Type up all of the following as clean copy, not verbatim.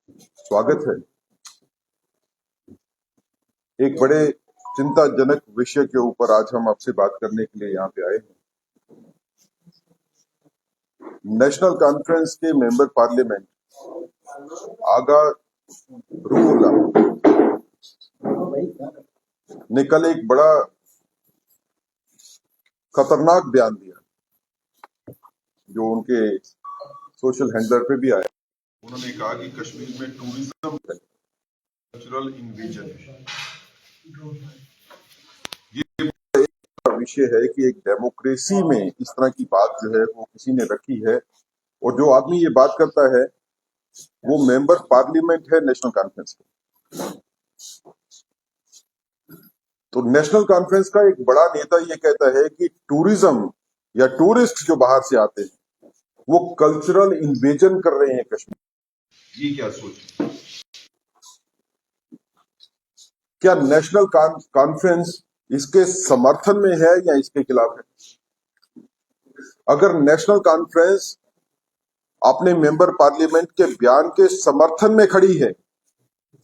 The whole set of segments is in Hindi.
स्वागत है। एक बड़े चिंताजनक विषय के ऊपर आज हम आपसे बात करने के लिए यहाँ पे आए हैं। नेशनल कॉन्फ्रेंस के मेंबर पार्लियामेंट आगा रूहुल्लाह ने कल एक बड़ा खतरनाक बयान दिया जो उनके सोशल हैंडलर पे भी आया। उन्होंने कहा कि कश्मीर में टूरिज्म कल्चरल इन्वेजन है। ये विषय है कि एक डेमोक्रेसी में इस तरह की बात जो है वो किसी ने रखी है, और जो आदमी ये बात करता है वो मेंबर पार्लियामेंट है नेशनल कॉन्फ्रेंस का। तो नेशनल कॉन्फ्रेंस का एक बड़ा नेता ये कहता है कि टूरिज्म या टूरिस्ट जो बाहर से आते हैं वो कल्चरल इन्वेजन कर रहे हैं कश्मीर। ये क्या सोच? क्या नेशनल कॉन्फ्रेंस इसके समर्थन में है या इसके खिलाफ है? अगर नेशनल कॉन्फ्रेंस अपने मेंबर पार्लियामेंट के बयान के समर्थन में खड़ी है,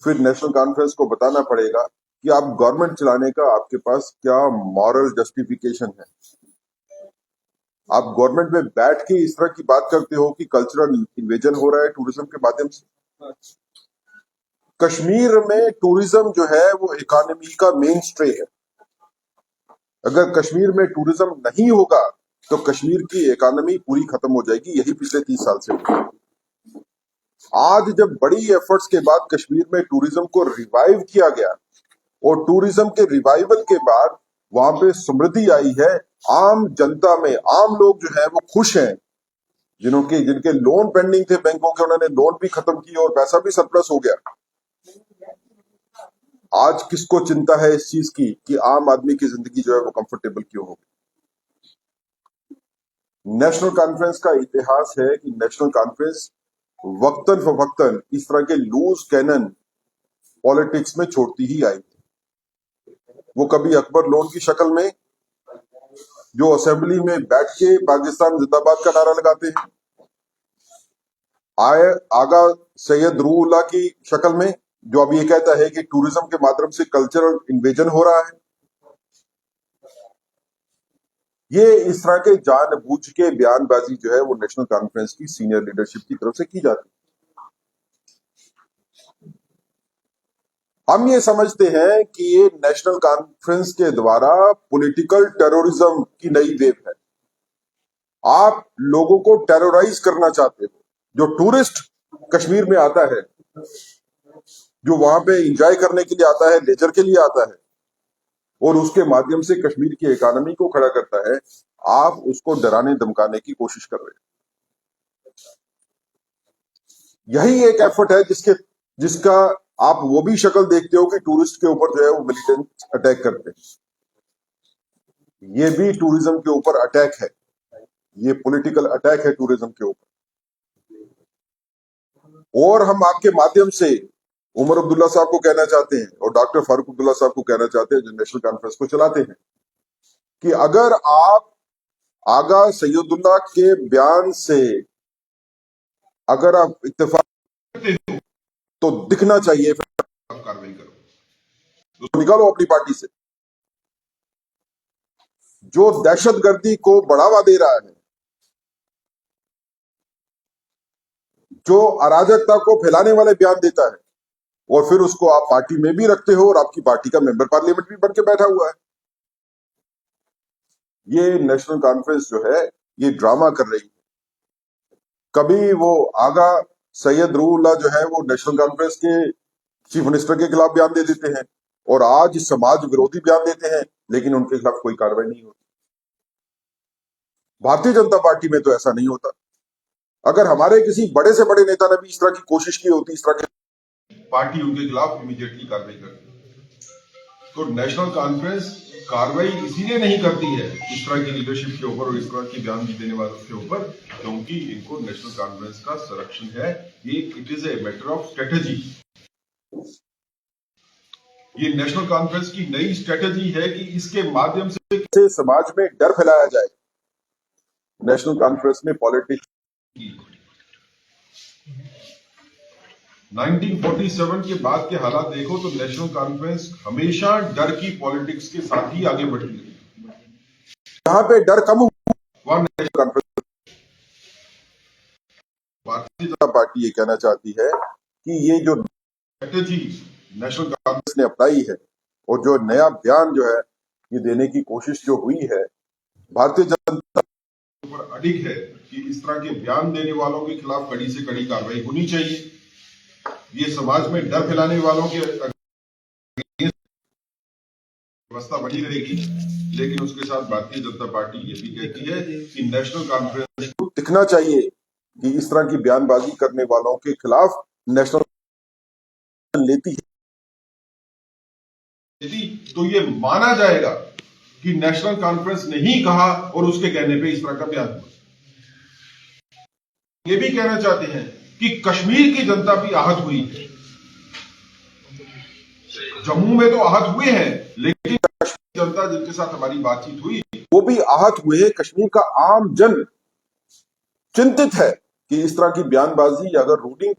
फिर नेशनल कॉन्फ्रेंस को बताना पड़ेगा कि आप गवर्नमेंट चलाने का आपके पास क्या मॉरल जस्टिफिकेशन है। आप गवर्नमेंट में बैठ के इस तरह की बात करते हो कि कल्चरल इन्वेजन हो रहा है टूरिज्म के माध्यम से। कश्मीर में टूरिज्म जो है वो इकोनॉमी का मेन स्ट्रे है। अगर कश्मीर में टूरिज्म नहीं होगा तो कश्मीर की इकोनॉमी पूरी खत्म हो जाएगी। यही पिछले 30 साल से हुआ। आज जब बड़ी एफर्ट्स के बाद कश्मीर में टूरिज्म को रिवाइव किया गया और टूरिज्म के रिवाइवल के बाद वहां पे समृद्धि आई है, आम जनता में आम लोग जो है वो खुश हैं। जिनके लोन पेंडिंग थे बैंकों के, उन्होंने लोन भी खत्म किए और पैसा भी सरप्लस हो गया। आज किसको चिंता है इस चीज की कि आम आदमी की जिंदगी जो है वो कंफर्टेबल क्यों होगी? नेशनल कॉन्फ्रेंस का इतिहास है कि नेशनल कॉन्फ्रेंस वक्तन फवक्तन इस तरह के लूज कैनन पॉलिटिक्स में छोड़ती ही आई। वो कभी अकबर लोन की शक्ल में जो असेंबली में बैठ के पाकिस्तान जिंदाबाद का नारा लगाते हैं, आगा सैयद रूहुल्लाह की शक्ल में जो अब ये कहता है कि टूरिज्म के माध्यम से कल्चरल इन्वेजन हो रहा है। ये इस तरह के जानबूझ के बयानबाजी जो है वो नेशनल कॉन्फ्रेंस की सीनियर लीडरशिप की तरफ से की जाती है। हम ये समझते हैं कि ये नेशनल कॉन्फ्रेंस के द्वारा पॉलिटिकल टेररिज्म की नई वेव है। आप लोगों को टेरराइज करना चाहते हो। जो टूरिस्ट कश्मीर में आता है, जो वहां पे एंजॉय करने के लिए आता है, लेजर के लिए आता है और उसके माध्यम से कश्मीर की इकोनॉमी को खड़ा करता है, आप उसको डराने धमकाने की कोशिश कर रहे हैं। यही एक एफर्ट है जिसका आप वो भी शक्ल देखते हो कि टूरिस्ट के ऊपर जो है वो मिलिटेंट अटैक करते हैं। ये भी टूरिज्म के ऊपर अटैक है। ये पॉलिटिकल अटैक है टूरिज्म के ऊपर। और हम आपके माध्यम से उमर अब्दुल्ला साहब को कहना चाहते हैं और डॉक्टर फारूक अब्दुल्ला साहब को कहना चाहते हैं जो नेशनल कॉन्फ्रेंस को चलाते हैं कि अगर आप आगा सैयदुल्लाह के बयान से अगर आप इत्तेफाक करते हो तो दिखना चाहिए, फिर आप कार्रवाई करो, उसको निकालो अपनी पार्टी से। जो दहशतगर्दी को बढ़ावा दे रहा है, जो अराजकता को फैलाने वाले बयान देता है, और फिर उसको आप पार्टी में भी रखते हो और आपकी पार्टी का मेंबर पार्लियामेंट भी बन के बैठा हुआ है। ये नेशनल कॉन्फ्रेंस जो है ये ड्रामा कर रही है। कभी वो आगा सैयद रूहुल्लाह जो है वो नेशनल कॉन्फ्रेंस के चीफ मिनिस्टर के खिलाफ बयान दे देते हैं और आज समाज विरोधी बयान देते हैं, लेकिन उनके खिलाफ कोई कार्रवाई नहीं होती। भारतीय जनता पार्टी में तो ऐसा नहीं होता। अगर हमारे किसी बड़े से बड़े नेता ने भी इस तरह की कोशिश की होती, इस तरह की पार्टी उनके खिलाफ इमीडिएटली कार्रवाई करती। तो नेशनल कॉन्फ्रेंस कार्रवाई इसीलिए नहीं करती है इस तरह की लीडरशिप के ऊपर और इस तरह की बयान देने वालों के ऊपर, क्योंकि इनको नेशनल कॉन्फ्रेंस का संरक्षण है। ये it is a matter of strategy. ये नेशनल कॉन्फ्रेंस की नई स्ट्रेटेजी है कि इसके माध्यम से समाज में डर फैलाया जाए। नेशनल कॉन्फ्रेंस ने पॉलिटिक्स की 1947 के बाद के हालात देखो तो नेशनल कॉन्फ्रेंस हमेशा डर की पॉलिटिक्स के साथ ही आगे बढ़ी रही। जहां पे डर कम हुआ वहां national conference. Bharatiya Janata party ये कहना चाहती है कि ये जो स्ट्रेटेजी नेशनल कांग्रेस ने अपनाई है और जो नया बयान जो है ये देने की कोशिश जो हुई है, भारतीय जनता पर अडिग है कि इस तरह के बयान देने वालों के खिलाफ कड़ी से कड़ी कार्रवाई होनी चाहिए। ये समाज में डर फैलाने वालों के व्यवस्था बनी रहेगी। लेकिन उसके साथ भारतीय जनता पार्टी ये भी कहती है कि नेशनल कॉन्फ्रेंस को दिखना चाहिए कि इस तरह की बयानबाजी करने वालों के खिलाफ नेशनल लेती है, तो ये माना जाएगा कि नेशनल कॉन्फ्रेंस ने ही कहा और उसके कहने पे इस तरह का बयान हुआ। ये भी कहना चाहते हैं कि कश्मीर की जनता भी आहत हुई है। जम्मू में तो आहत हुए हैं, लेकिन कश्मीर जनता जिनके साथ हमारी बातचीत हुई वो भी आहत हुए हैं। कश्मीर का आम जन चिंतित है कि इस तरह की बयानबाजी अगर रूलिंग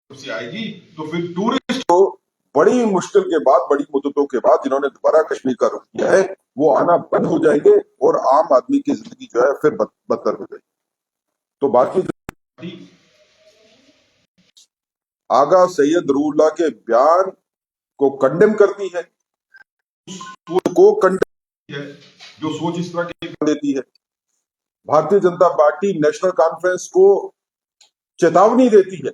से आएगी तो फिर टूरिस्ट को बड़ी मुश्किल के बाद, बड़ी मुद्दतों के बाद जिन्होंने दोबारा कश्मीर का रुख किया है वो आना बंद हो जाएंगे और आम आदमी की जिंदगी जो है फिर बदतर हो जाएगी। तो भारतीय आगा सैयद रूहुल्लाह के बयान को कंडेम करती है, को कंडेम है जो सोच इस तरह की देती है। Bharatiya Janata party national conference को चेतावनी देती है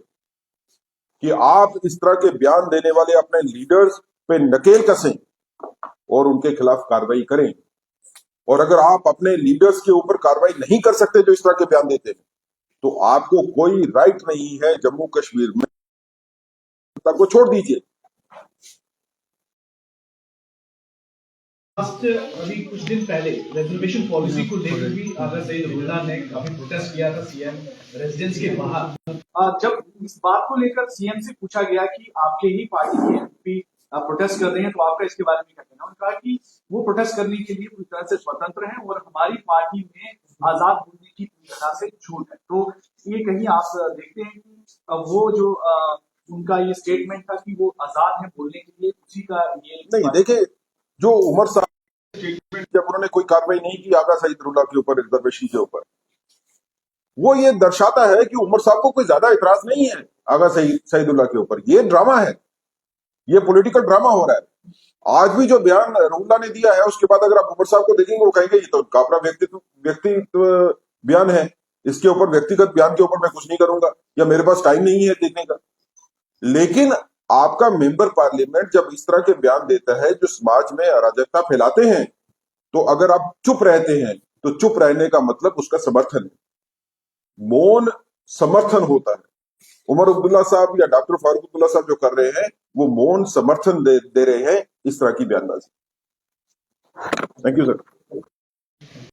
कि आप इस तरह के बयान देने वाले अपने लीडर्स पे नकेल कसें और उनके खिलाफ कार्रवाई करें। और अगर आप अपने लीडर्स के ऊपर कार्रवाई नहीं कर सकते जो इस तरह के बयान देते हैं, तो आपको कोई राइट नहीं है जम्मू कश्मीर में, को छोड़ दीजिए। अभी कुछ दिन पहले रिजर्वेशन पॉलिसी को लेकर भी आगा सईद रूहुल्लाह ने काफी प्रोटेस्ट किया था सीएम रेजिडेंस के बाहर। जब इस बात को लेकर सीएम से पूछा गया कि आपके ही पार्टी के एमपी प्रोटेस्ट कर रहे हैं तो आपका इसके बारे में क्या कहना है, उन्होंने कहा कि वो प्रोटेस्ट करने के लिए पूरी तरह से स्वतंत्र हैं और हमारी पार्टी में आजाद बोलने की पूरी तरह से छूट है। तो ये कहीं आप देखते हैं कि वो जो उनका ये स्टेटमेंट था कि वो आजाद है बोलने के लिए, उसी का ये नहीं। देखिए, जो उमर साहब स्टेटमेंट जब उन्होंने कोई कार्रवाई नहीं की आगा सईद रूहुल्लाह के ऊपर, रिजर्वेशन के ऊपर, वो ये दर्शाता है कि उमर साहब को कोई ज्यादा इतराज नहीं है आगा सईदुल्लाह के ऊपर। ये ड्रामा है, ये पॉलिटिकल ड्रामा हो रहा है। आज भी जो बयान रूहुल्लाह ने दिया है उसके बाद अगर आप उमर साहब को देखेंगे वो कहेंगे ये तो अपना व्यक्तित्व बयान है, इसके ऊपर व्यक्तिगत बयान के ऊपर मैं कुछ नहीं करूंगा या मेरे पास टाइम नहीं है देखने का। लेकिन आपका मेंबर पार्लियामेंट जब इस तरह के बयान देता है जो समाज में अराजकता फैलाते हैं, तो अगर आप चुप रहते हैं तो चुप रहने का मतलब उसका समर्थन है, मौन समर्थन होता है। उमर अब्दुल्ला साहब या डॉक्टर फारूक अब्दुल्ला साहब जो कर रहे हैं वो मौन समर्थन दे रहे हैं इस तरह की बयानबाजी। Thank you sir.